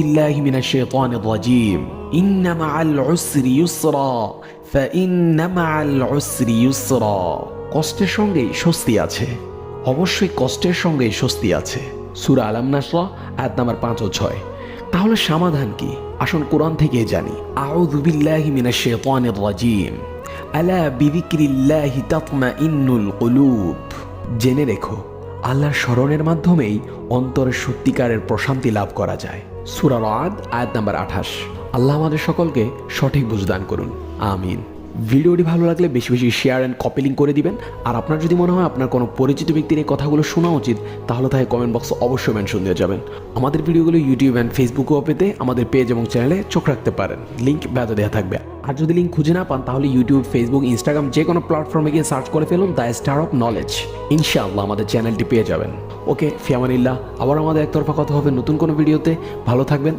بالله من الشيطان الرجيم إن مع العسر يسرا فإن مع العسر يسرا কষ্টের সঙ্গে স্বস্তি আছে, অবশ্যই কষ্টের সঙ্গে স্বস্তি আছে। সূরা আলাম নাসরা আয়াত নাম্বার 5 ও 6। তাহলে সমাধান কি? আসুন কোরআন থেকে জানি। আউযু বিল্লাহি মিনাশ শাইতানির রাজিম। আলা বিযিকরিল্লাহি তাতমাইন্নুল কুলুব। জেনে রেখো, আল্লাহর স্মরণের মাধ্যমেই অন্তরের সত্যিকারের প্রশান্তি লাভ করা যায়। সূরা রাদ আয়াত নাম্বার 28। আল্লাহ আমাদের সকলকে সঠিক বুঝদান করুন, আমিন। ভিডিওটি ভালো লাগলে বেশি বেশি শেয়ার অ্যান্ড কপি লিঙ্ক করে দিবেন। আর আপনার যদি মনে হয় আপনার কোনো পরিচিত ব্যক্তির এই কথাগুলো শোনা উচিত, তাহলে তাকে কমেন্ট বক্সে অবশ্যই মেনশন দিয়ে যাবেন। আমাদের ভিডিওগুলো ইউটিউব অ্যান্ড ফেসবুকেও পেতে আমাদের পেজ এবং চ্যানেলে চোখ রাখতে পারেন, লিঙ্ক ব্যাতে দেওয়া থাকবে। আর যদি লিঙ্ক খুঁজে না পান, তাহলে ইউটিউব, ফেসবুক, ইনস্টাগ্রাম যে কোনো প্ল্যাটফর্মে গিয়ে সার্চ করে ফেলুন দ্য স্টার অফ নলেজ। ইনশাআল্লাহ আমাদের চ্যানেলটি পেয়ে যাবেন। ওকে, ফি আমানিল্লাহ। আবার আমাদের একতরফা কথা হবে নতুন কোনো ভিডিওতে। ভালো থাকবেন।